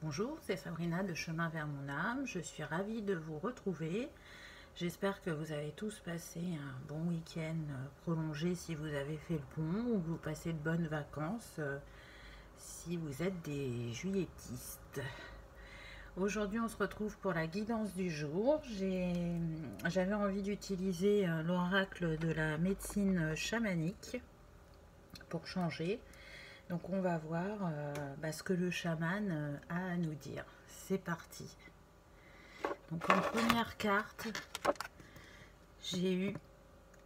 Bonjour, c'est Sabrina de Chemin vers mon âme. Je suis ravie de vous retrouver. J'espère que vous avez tous passé un bon week-end prolongé si vous avez fait le pont ou que vous passez de bonnes vacances si vous êtes des juilletistes. Aujourd'hui, on se retrouve pour la guidance du jour. J'avais envie d'utiliser l'oracle de la médecine chamanique pour changer. Donc on va voir ce que le chaman a à nous dire. C'est parti. Donc en première carte, j'ai eu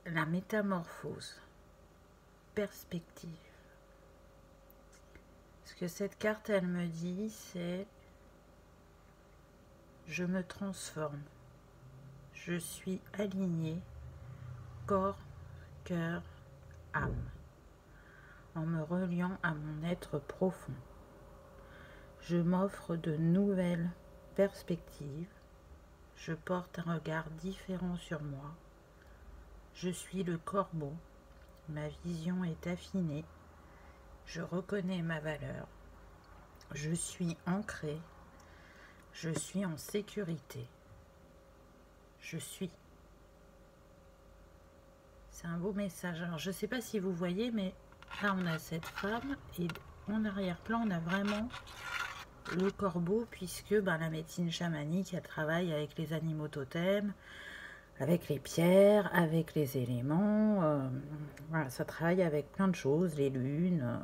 la métamorphose, perspective. Ce que cette carte, elle me dit, c'est je me transforme. Je suis aligné, corps, cœur, âme, en me reliant à mon être profond. Je m'offre de nouvelles perspectives. Je porte un regard différent sur moi. Je suis le corbeau. Ma vision est affinée. Je reconnais ma valeur. Je suis ancré. Je suis en sécurité. Je suis. C'est un beau message. Alors, je ne sais pas si vous voyez, mais là, on a cette femme et en arrière-plan, on a vraiment le corbeau, puisque la médecine chamanique, elle travaille avec les animaux totems, avec les pierres, avec les éléments. Voilà, ça travaille avec plein de choses, les lunes.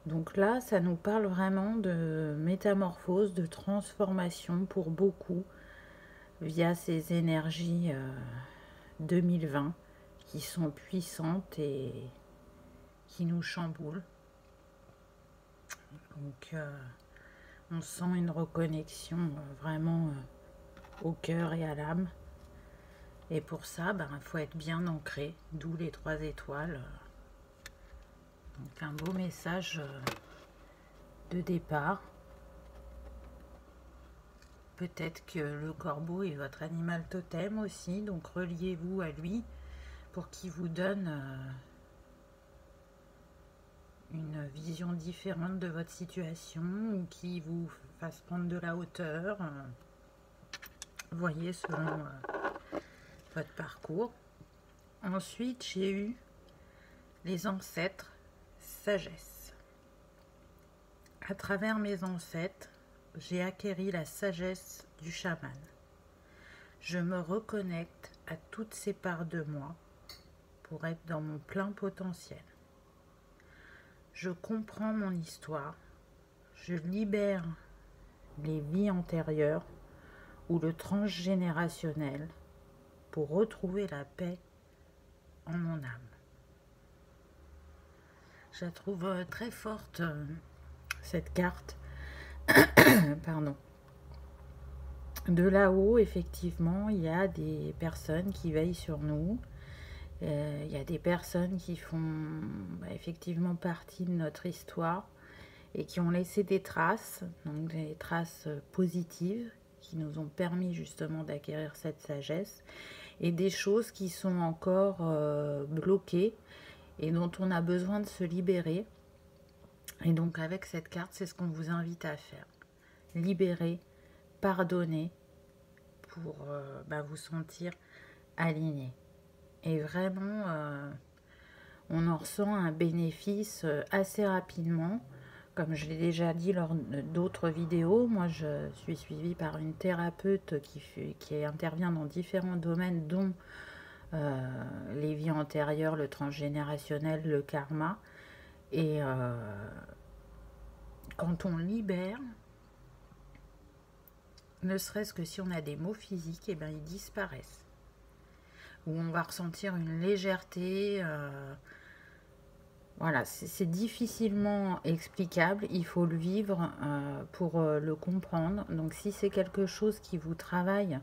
Donc là, ça nous parle vraiment de métamorphose, de transformation pour beaucoup via ces énergies 2020 qui sont puissantes et qui nous chamboulent. Donc on sent une reconnexion vraiment au cœur et à l'âme. Et pour ça, il faut être bien ancré, d'où les 3 étoiles. Donc un beau message de départ. Peut-être que le corbeau est votre animal totem aussi, donc reliez-vous à lui pour qu'il vous donne une vision différente de votre situation ou qu'il vous fasse prendre de la hauteur. Voyez selon votre parcours. Ensuite, j'ai eu les ancêtres, sagesse. À travers mes ancêtres, j'ai acquéri la sagesse du chaman. Je me reconnecte à toutes ces parts de moi pour être dans mon plein potentiel. Je comprends mon histoire. Je libère les vies antérieures ou le transgénérationnel pour retrouver la paix en mon âme. Je la trouve très forte, cette carte. Pardon. De là-haut, effectivement, il y a des personnes qui veillent sur nous. Il y a des personnes qui font effectivement partie de notre histoire et qui ont laissé des traces, donc des traces positives qui nous ont permis justement d'acquérir cette sagesse, et des choses qui sont encore bloquées et dont on a besoin de se libérer. Et donc avec cette carte, c'est ce qu'on vous invite à faire. Libérer, pardonner pour vous sentir aligné. Et vraiment, on en ressent un bénéfice assez rapidement. Comme je l'ai déjà dit lors d'autres vidéos, moi je suis suivie par une thérapeute qui intervient dans différents domaines, dont les vies antérieures, le transgénérationnel, le karma. Et quand on libère, ne serait-ce que si on a des maux physiques, ils disparaissent. Où on va ressentir une légèreté. Voilà, c'est difficilement explicable, il faut le vivre pour le comprendre. Donc si c'est quelque chose qui vous travaille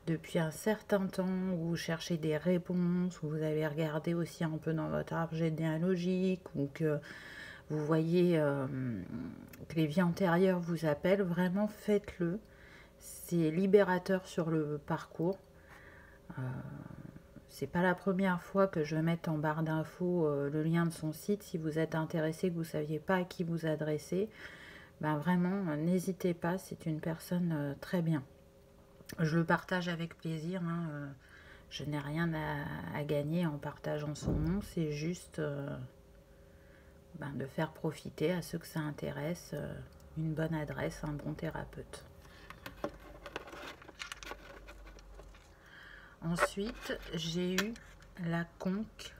depuis un certain temps, où vous cherchez des réponses, où vous avez regardé aussi un peu dans votre arbre généalogique, ou que vous voyez que les vies antérieures vous appellent, vraiment faites-le. C'est libérateur sur le parcours. C'est pas la première fois que je vais mettre en barre d'infos le lien de son site si vous êtes intéressé, que vous ne saviez pas à qui vous adresser. ben vraiment, n'hésitez pas, c'est une personne très bien. Je le partage avec plaisir, hein, je n'ai rien à gagner en partageant son nom, c'est juste ben, de faire profiter à ceux que ça intéresse une bonne adresse, un bon thérapeute. Ensuite, j'ai eu la conque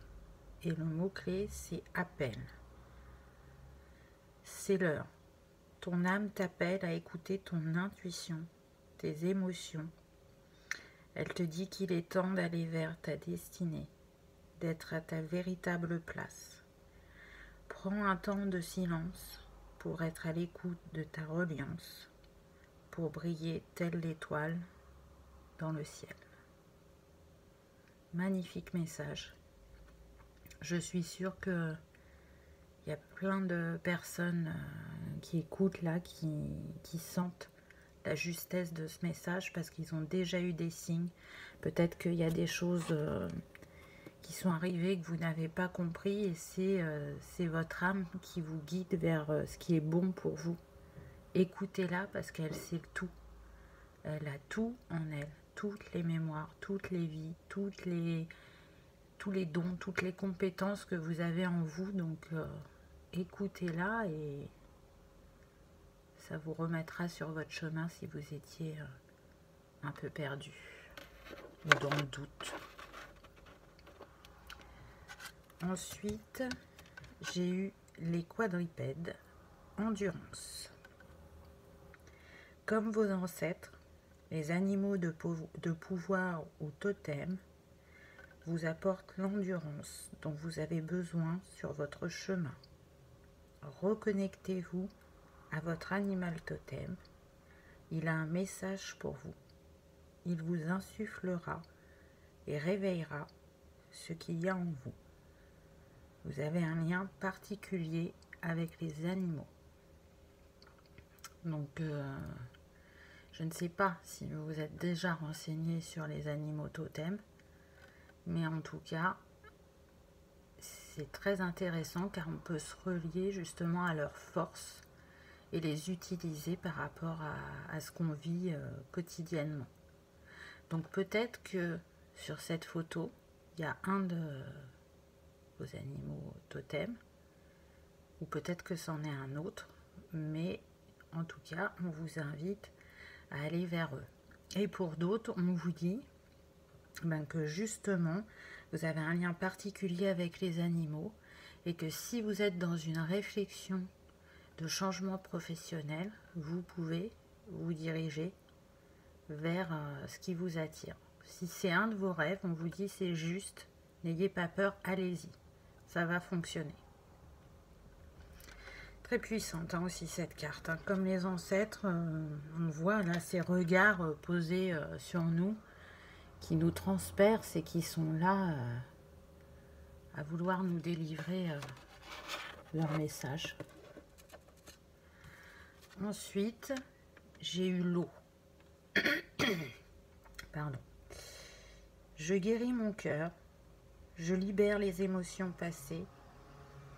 et le mot-clé, c'est appel. C'est l'heure. Ton âme t'appelle à écouter ton intuition, tes émotions. Elle te dit qu'il est temps d'aller vers ta destinée, d'être à ta véritable place. Prends un temps de silence pour être à l'écoute de ta reliance, pour briller telle l'étoile dans le ciel. Magnifique message. Je suis sûre que il y a plein de personnes qui écoutent là, qui sentent la justesse de ce message parce qu'ils ont déjà eu des signes. Peut-être qu'il y a des choses qui sont arrivées que vous n'avez pas compris et c'est votre âme qui vous guide vers ce qui est bon pour vous. Écoutez-la parce qu'elle sait tout. Elle a tout en elle, toutes les mémoires, toutes les vies, tous les dons, toutes les compétences que vous avez en vous. Donc écoutez-la et ça vous remettra sur votre chemin si vous étiez un peu perdu ou dans le doute. Ensuite, j'ai eu les quadrupèdes, endurance. Comme vos ancêtres, les animaux de pouvoir ou totem vous apportent l'endurance dont vous avez besoin sur votre chemin. Reconnectez-vous à votre animal totem. Il a un message pour vous. Il vous insufflera et réveillera ce qu'il y a en vous. Vous avez un lien particulier avec les animaux. Donc, je ne sais pas si vous vous êtes déjà renseigné sur les animaux totems, mais en tout cas, c'est très intéressant car on peut se relier justement à leurs forces et les utiliser par rapport à ce qu'on vit quotidiennement. Donc peut-être que sur cette photo, il y a un de vos animaux totems, ou peut-être que c'en est un autre, mais en tout cas, on vous invite à aller vers eux. Et pour d'autres, on vous dit que justement, vous avez un lien particulier avec les animaux et que si vous êtes dans une réflexion de changement professionnel, vous pouvez vous diriger vers ce qui vous attire. Si c'est un de vos rêves, on vous dit c'est juste, n'ayez pas peur, allez-y, ça va fonctionner. Très puissante aussi cette carte, hein. Comme les ancêtres, on voit là ces regards posés sur nous, qui nous transpercent et qui sont là à vouloir nous délivrer leur message. Ensuite, j'ai eu l'eau. Pardon. Je guéris mon cœur, je libère les émotions passées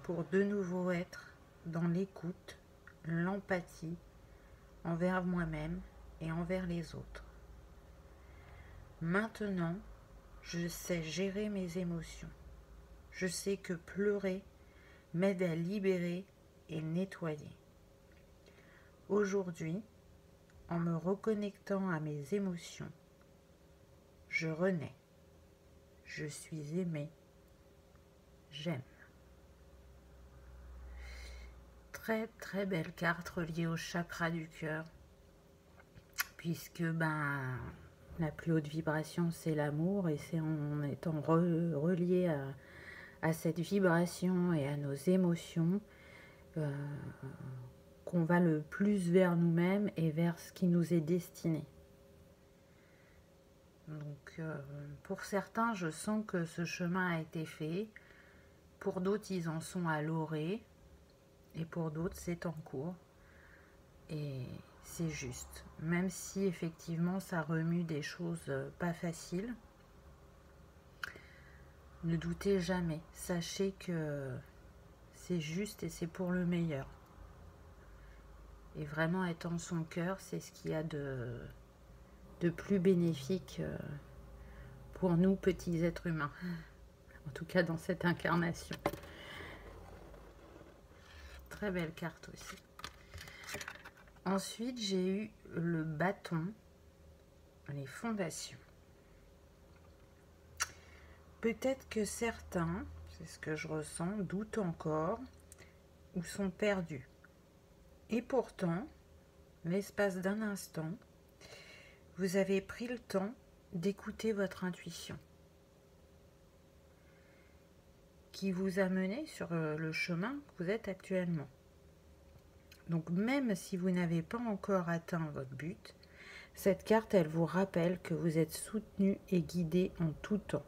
pour de nouveau être dans l'écoute, l'empathie envers moi-même et envers les autres. Maintenant, je sais gérer mes émotions. Je sais que pleurer m'aide à libérer et nettoyer. Aujourd'hui, en me reconnectant à mes émotions, je renais. Je suis aimée. J'aime. Très très belle carte reliée au chakra du cœur, puisque la plus haute vibration c'est l'amour et c'est en étant relié à cette vibration et à nos émotions qu'on va le plus vers nous-mêmes et vers ce qui nous est destiné. Donc pour certains, je sens que ce chemin a été fait. Pour d'autres, ils en sont à l'orée. Et pour d'autres, c'est en cours. Et c'est juste. Même si effectivement, ça remue des choses pas faciles. Ne doutez jamais. Sachez que c'est juste et c'est pour le meilleur. Et vraiment être en son cœur, c'est ce qu'il y a de plus bénéfique pour nous, petits êtres humains. En tout cas, dans cette incarnation. Très belle carte aussi. Ensuite, j'ai eu le bâton, les fondations. Peut-être que certains, c'est ce que je ressens, doutent encore ou sont perdus. Et pourtant, l'espace d'un instant, vous avez pris le temps d'écouter votre intuition qui vous a mené sur le chemin que vous êtes actuellement. Donc même si vous n'avez pas encore atteint votre but, cette carte, elle vous rappelle que vous êtes soutenu et guidé en tout temps.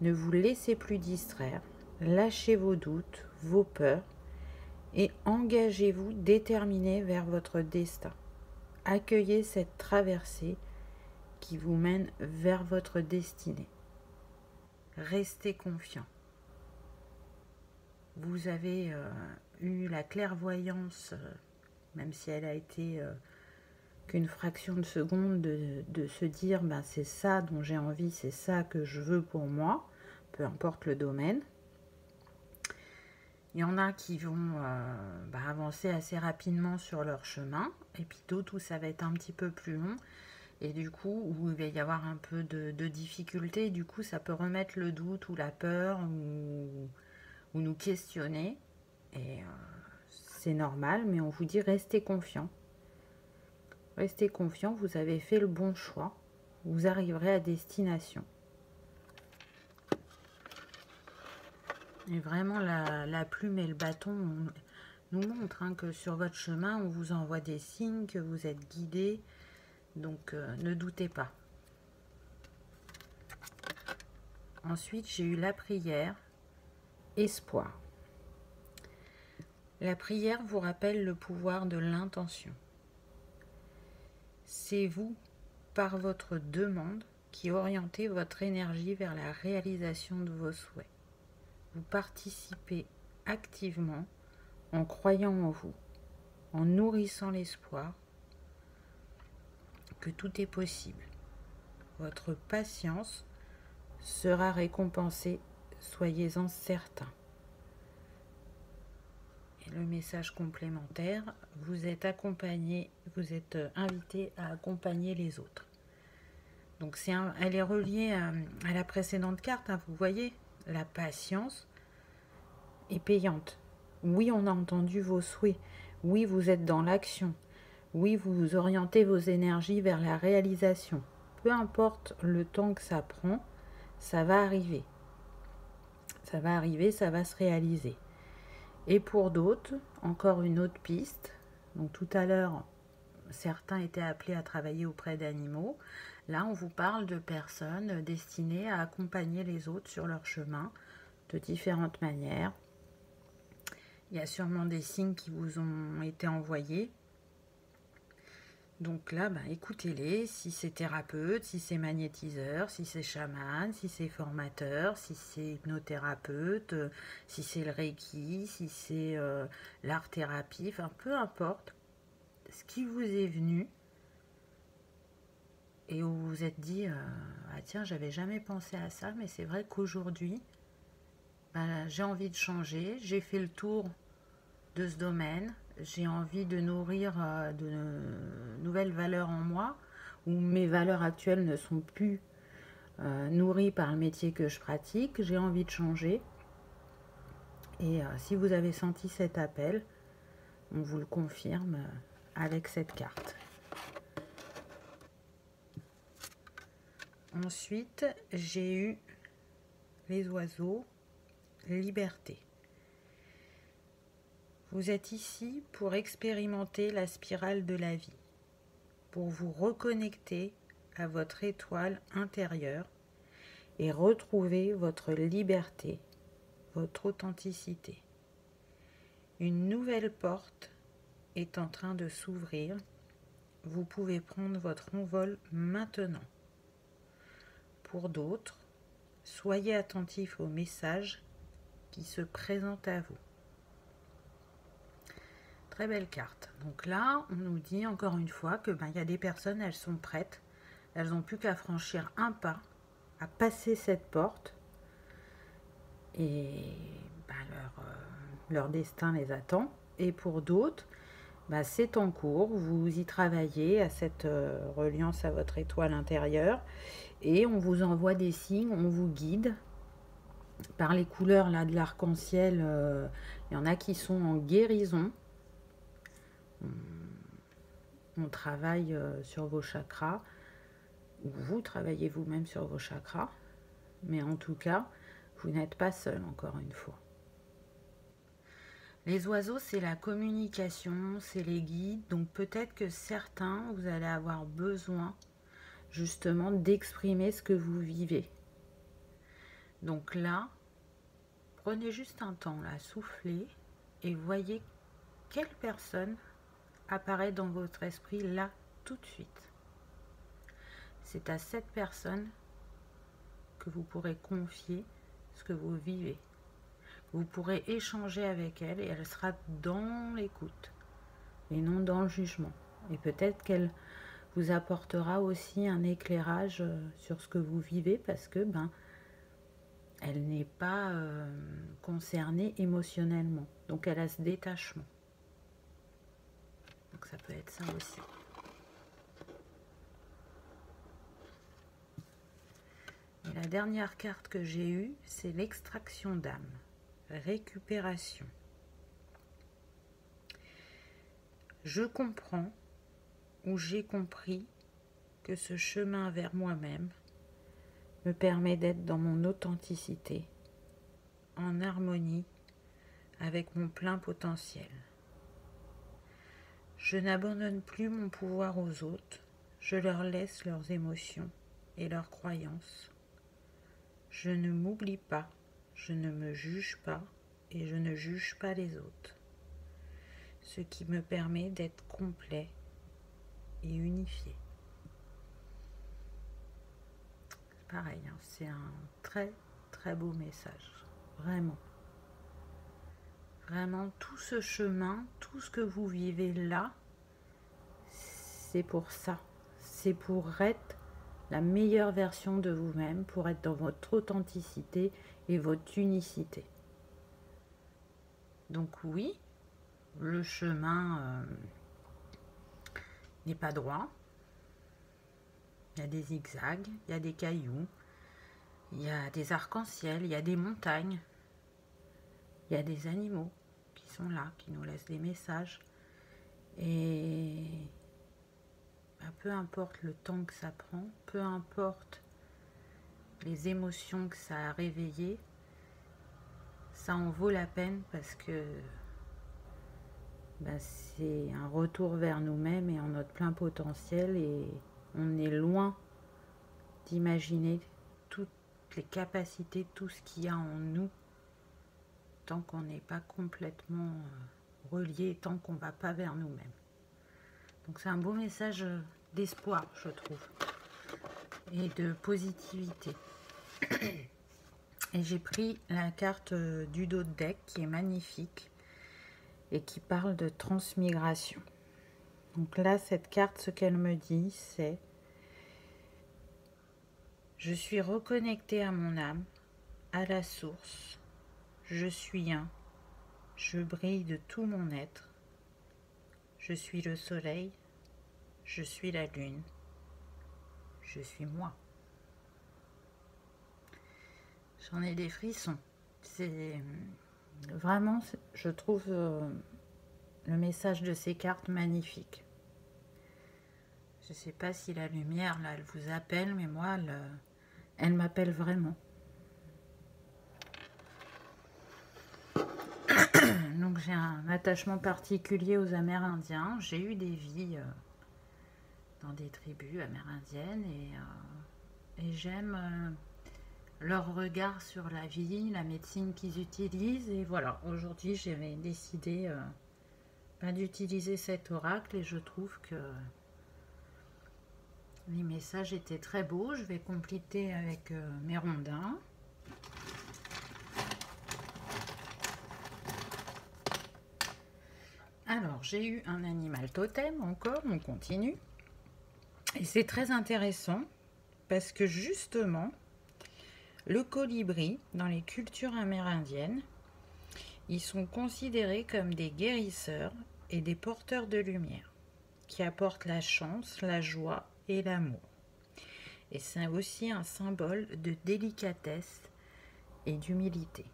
Ne vous laissez plus distraire, lâchez vos doutes, vos peurs et engagez-vous déterminé vers votre destin. Accueillez cette traversée qui vous mène vers votre destinée. Restez confiant. Vous avez eu la clairvoyance, même si elle a été qu'une fraction de seconde, de se dire c'est ça dont j'ai envie, c'est ça que je veux pour moi, peu importe le domaine. Il y en a qui vont avancer assez rapidement sur leur chemin, et puis d'autres où ça va être un petit peu plus long, et du coup où il va y avoir un peu de difficulté, et du coup ça peut remettre le doute ou la peur ou nous questionner, et c'est normal, mais on vous dit restez confiant. Restez confiant, vous avez fait le bon choix, vous arriverez à destination. Et vraiment, la plume et le bâton nous montrent que sur votre chemin, on vous envoie des signes, que vous êtes guidé. Donc, ne doutez pas. Ensuite, j'ai eu la prière, espoir. La prière vous rappelle le pouvoir de l'intention. C'est vous, par votre demande, qui orientez votre énergie vers la réalisation de vos souhaits. Vous participez activement en croyant en vous, en nourrissant l'espoir que tout est possible. Votre patience sera récompensée, soyez-en certains. Et le message complémentaire, vous êtes accompagné, vous êtes invité à accompagner les autres. Donc elle est reliée à la précédente carte, vous voyez, la patience est payante. Oui, on a entendu vos souhaits. Oui, vous êtes dans l'action. Oui, vous orientez vos énergies vers la réalisation. Peu importe le temps que ça prend, ça va arriver. Ça va arriver, ça va se réaliser. Et pour d'autres, encore une autre piste. Donc tout à l'heure, certains étaient appelés à travailler auprès d'animaux. Là, on vous parle de personnes destinées à accompagner les autres sur leur chemin de différentes manières. Il y a sûrement des signes qui vous ont été envoyés. Donc là, écoutez-les, si c'est thérapeute, si c'est magnétiseur, si c'est chaman, si c'est formateur, si c'est hypnothérapeute, si c'est le Reiki, si c'est l'art-thérapie, enfin peu importe ce qui vous est venu et où vous vous êtes dit tiens, j'avais jamais pensé à ça, mais c'est vrai qu'aujourd'hui, j'ai envie de changer, j'ai fait le tour de ce domaine, j'ai envie de nourrir de nouvelles valeurs en moi, où mes valeurs actuelles ne sont plus nourries par le métier que je pratique, j'ai envie de changer. Et si vous avez senti cet appel, on vous le confirme avec cette carte. Ensuite, j'ai eu les oiseaux, liberté. Vous êtes ici pour expérimenter la spirale de la vie, pour vous reconnecter à votre étoile intérieure et retrouver votre liberté, votre authenticité. Une nouvelle porte est en train de s'ouvrir. Vous pouvez prendre votre envol maintenant. Pour d'autres, soyez attentifs aux messages qui se présentent à vous. Très belle carte. Donc là, on nous dit encore une fois que il y a des personnes, elles sont prêtes. Elles n'ont plus qu'à franchir un pas, à passer cette porte. Et leur destin les attend. Et pour d'autres, c'est en cours. Vous y travaillez à cette reliance à votre étoile intérieure. Et on vous envoie des signes, on vous guide. Par les couleurs là, de l'arc-en-ciel, il y en a qui sont en guérison. On travaille sur vos chakras, ou vous travaillez vous-même sur vos chakras, mais en tout cas, vous n'êtes pas seul, encore une fois. Les oiseaux, c'est la communication, c'est les guides, donc peut-être que certains, vous allez avoir besoin justement d'exprimer ce que vous vivez. Donc là, prenez juste un temps, là, soufflez, et voyez quelle personne apparaît dans votre esprit là tout de suite. C'est à cette personne que vous pourrez confier ce que vous vivez. Vous pourrez échanger avec elle et elle sera dans l'écoute et non dans le jugement. Et peut-être qu'elle vous apportera aussi un éclairage sur ce que vous vivez parce que elle n'est pas concernée émotionnellement. Donc elle a ce détachement. Donc ça peut être ça aussi. Et la dernière carte que j'ai eue, c'est l'extraction d'âme, récupération. Je comprends ou j'ai compris que ce chemin vers moi-même me permet d'être dans mon authenticité, en harmonie avec mon plein potentiel. Je n'abandonne plus mon pouvoir aux autres, je leur laisse leurs émotions et leurs croyances. Je ne m'oublie pas, je ne me juge pas et je ne juge pas les autres. Ce qui me permet d'être complet et unifié. Pareil, c'est un très très beau message, vraiment. Vraiment, tout ce chemin, tout ce que vous vivez là, c'est pour ça. C'est pour être la meilleure version de vous-même, pour être dans votre authenticité et votre unicité. Donc oui, le chemin n'est pas droit. Il y a des zigzags, il y a des cailloux, il y a des arcs-en-ciel, il y a des montagnes, il y a des animaux qui sont là, qui nous laissent des messages. Et peu importe le temps que ça prend, peu importe les émotions que ça a réveillées, ça en vaut la peine parce que c'est un retour vers nous-mêmes et en notre plein potentiel, et on est loin d'imaginer toutes les capacités, tout ce qu'il y a en nous, tant qu'on n'est pas complètement relié, tant qu'on ne va pas vers nous-mêmes. Donc c'est un beau message d'espoir, je trouve, et de positivité. Et j'ai pris la carte du dos de deck qui est magnifique et qui parle de transmigration. Donc là, cette carte, ce qu'elle me dit, c'est: je suis reconnectée à mon âme, à la source. Je suis un. Je brille de tout mon être. Je suis le soleil. Je suis la lune. Je suis moi. J'en ai des frissons. C'est vraiment, je trouve le message de ces cartes magnifique. Je ne sais pas si la lumière, là, elle vous appelle, mais moi, elle m'appelle vraiment. Donc j'ai un attachement particulier aux Amérindiens. J'ai eu des vies dans des tribus amérindiennes et j'aime leur regard sur la vie, la médecine qu'ils utilisent. Et voilà, aujourd'hui j'avais décidé d'utiliser cet oracle et je trouve que les messages étaient très beaux. Je vais compléter avec mes rondins. Alors, j'ai eu un animal totem encore, on continue. Et c'est très intéressant parce que justement, le colibri, dans les cultures amérindiennes, ils sont considérés comme des guérisseurs et des porteurs de lumière qui apportent la chance, la joie et l'amour. Et c'est aussi un symbole de délicatesse et d'humilité.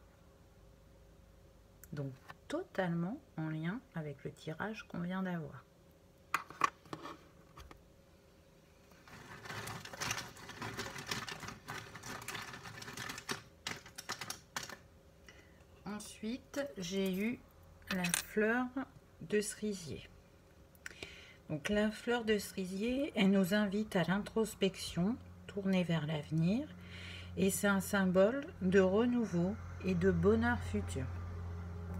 Donc totalement en lien avec le tirage qu'on vient d'avoir. Ensuite, j'ai eu la fleur de cerisier. Donc la fleur de cerisier, elle nous invite à l'introspection, tournée vers l'avenir, et c'est un symbole de renouveau et de bonheur futur.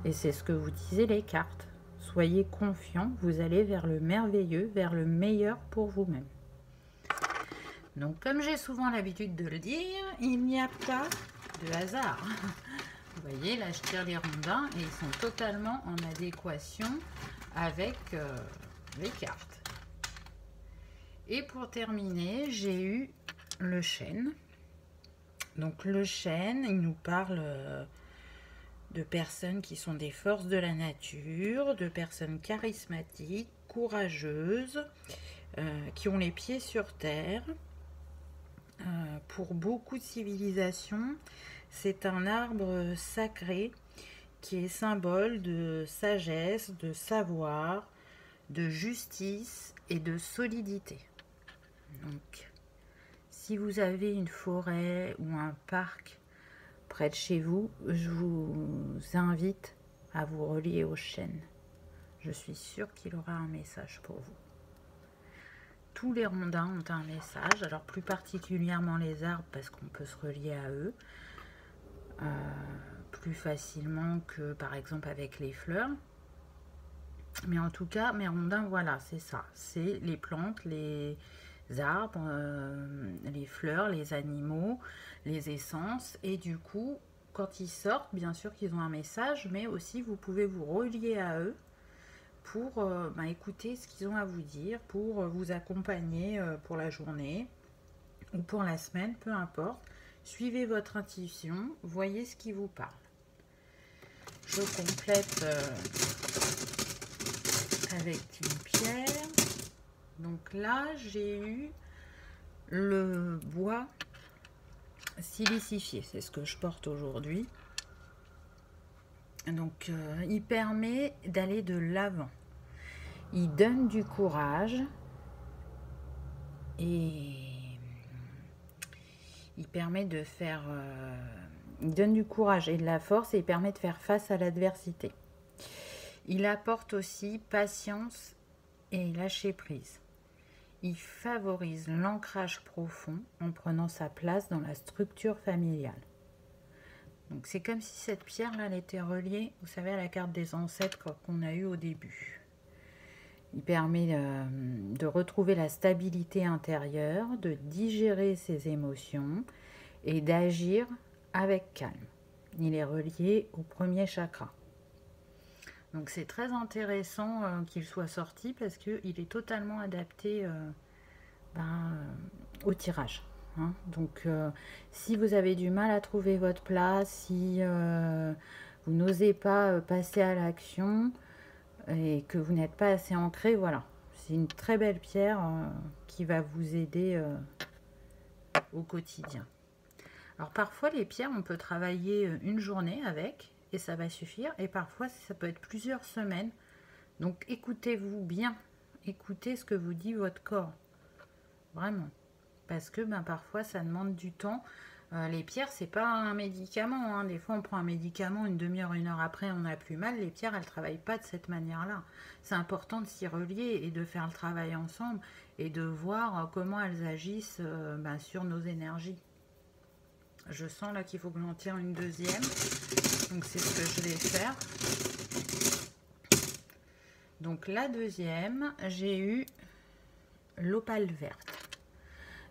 Et c'est ce que vous disaient les cartes. Soyez confiants, vous allez vers le merveilleux, vers le meilleur pour vous-même. Donc comme j'ai souvent l'habitude de le dire, il n'y a pas de hasard. Vous voyez, là je tire les rondins et ils sont totalement en adéquation avec les cartes. Et pour terminer, j'ai eu le chêne. Donc le chêne, il nous parle de personnes qui sont des forces de la nature, de personnes charismatiques, courageuses, qui ont les pieds sur terre. Pour beaucoup de civilisations, c'est un arbre sacré qui est symbole de sagesse, de savoir, de justice et de solidité. Donc, si vous avez une forêt ou un parc près de chez vous, je vous invite à vous relier au chêne. Je suis sûre qu'il aura un message pour vous. Tous les rondins ont un message, alors plus particulièrement les arbres parce qu'on peut se relier à eux plus facilement que par exemple avec les fleurs. Mais en tout cas, mes rondins, voilà, c'est ça. C'est les plantes, les arbres, les fleurs, les animaux, les essences. Et du coup, quand ils sortent, bien sûr qu'ils ont un message, mais aussi vous pouvez vous relier à eux pour écouter ce qu'ils ont à vous dire, pour vous accompagner pour la journée ou pour la semaine, peu importe. Suivez votre intuition, voyez ce qui vous parle. Je complète avec une pierre. Donc là, j'ai eu le bois silicifié, c'est ce que je porte aujourd'hui. Donc il permet d'aller de l'avant. Il donne du courage et il permet de faire... il donne du courage et de la force et il permet de faire face à l'adversité. Il apporte aussi patience et lâcher prise. Il favorise l'ancrage profond en prenant sa place dans la structure familiale. Donc c'est comme si cette pierre-là, elle était reliée, vous savez, à la carte des ancêtres qu'on a eue au début. Il permet de retrouver la stabilité intérieure, de digérer ses émotions et d'agir avec calme. Il est relié au premier chakra. Donc c'est très intéressant qu'il soit sorti parce qu'il est totalement adapté au tirage. Hein. Donc si vous avez du mal à trouver votre place, si vous n'osez pas passer à l'action et que vous n'êtes pas assez ancré, voilà. C'est une très belle pierre qui va vous aider au quotidien. Alors parfois les pierres, on peut travailler une journée avec et ça va suffire. Et parfois ça peut être plusieurs semaines. Donc écoutez-vous bien. Écoutez ce que vous dit votre corps. Vraiment. Parce que parfois ça demande du temps. Les pierres, c'est pas un médicament. Hein. Des fois, on prend un médicament, une demi-heure, une heure après, on n'a plus mal. Les pierres, elles ne travaillent pas de cette manière-là. C'est important de s'y relier et de faire le travail ensemble et de voir comment elles agissent sur nos énergies. Je sens là qu'il faut que j'en tire une deuxième. Donc, c'est ce que je vais faire. Donc, la deuxième, j'ai eu l'opale verte.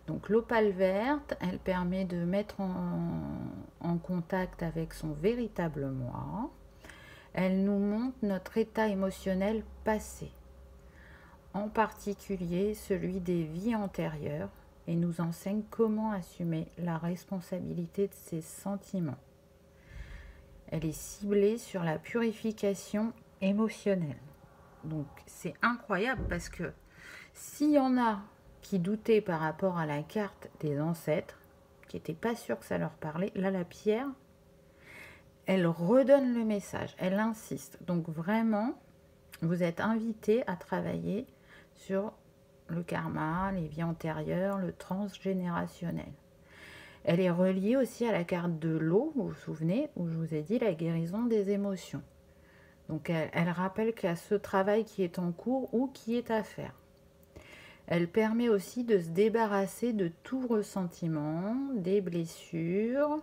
Donc l'opale verte, elle permet de mettre en contact avec son véritable moi. Elle nous montre notre état émotionnel passé, en particulier celui des vies antérieures, et nous enseigne comment assumer la responsabilité de ses sentiments. Elle est ciblée sur la purification émotionnelle. Donc c'est incroyable parce que s'il y en a qui doutaient par rapport à la carte des ancêtres, qui n'étaient pas sûrs que ça leur parlait, là la pierre, elle redonne le message, elle insiste. Donc vraiment, vous êtes invité à travailler sur le karma, les vies antérieures, le transgénérationnel. Elle est reliée aussi à la carte de l'eau, vous vous souvenez, où je vous ai dit la guérison des émotions. Donc elle rappelle qu'il y a ce travail qui est en cours ou qui est à faire. Elle permet aussi de se débarrasser de tout ressentiment, des blessures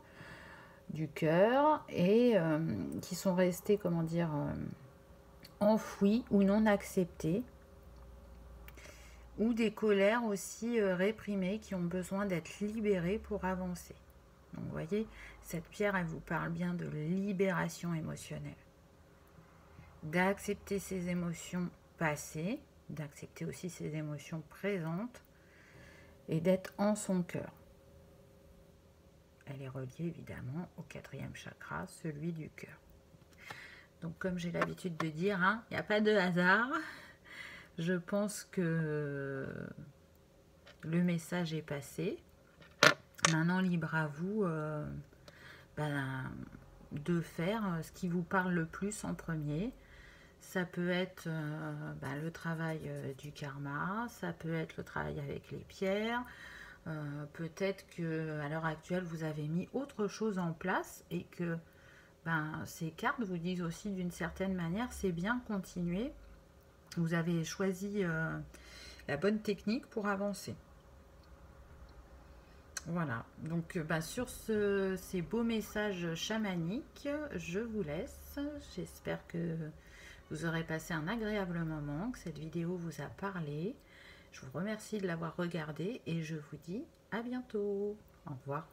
du cœur et qui sont restées, comment dire, enfouies ou non acceptées, ou des colères aussi réprimées qui ont besoin d'être libérées pour avancer. Donc vous voyez, cette pierre, elle vous parle bien de libération émotionnelle, d'accepter ses émotions passées, d'accepter aussi ses émotions présentes et d'être en son cœur. Elle est reliée évidemment au 4e chakra, celui du cœur. Donc comme j'ai l'habitude de dire, il n'y a pas de hasard. Je pense que le message est passé. Maintenant, libre à vous de faire ce qui vous parle le plus en premier. Ça peut être le travail du karma, ça peut être le travail avec les pierres. Peut-être qu'à l'heure actuelle, vous avez mis autre chose en place et que ces cartes vous disent aussi d'une certaine manière, c'est bien, continuer. Vous avez choisi la bonne technique pour avancer. Voilà, donc sur ces beaux messages chamaniques, je vous laisse. J'espère que vous aurez passé un agréable moment, que cette vidéo vous a parlé. Je vous remercie de l'avoir regardée et je vous dis à bientôt. Au revoir.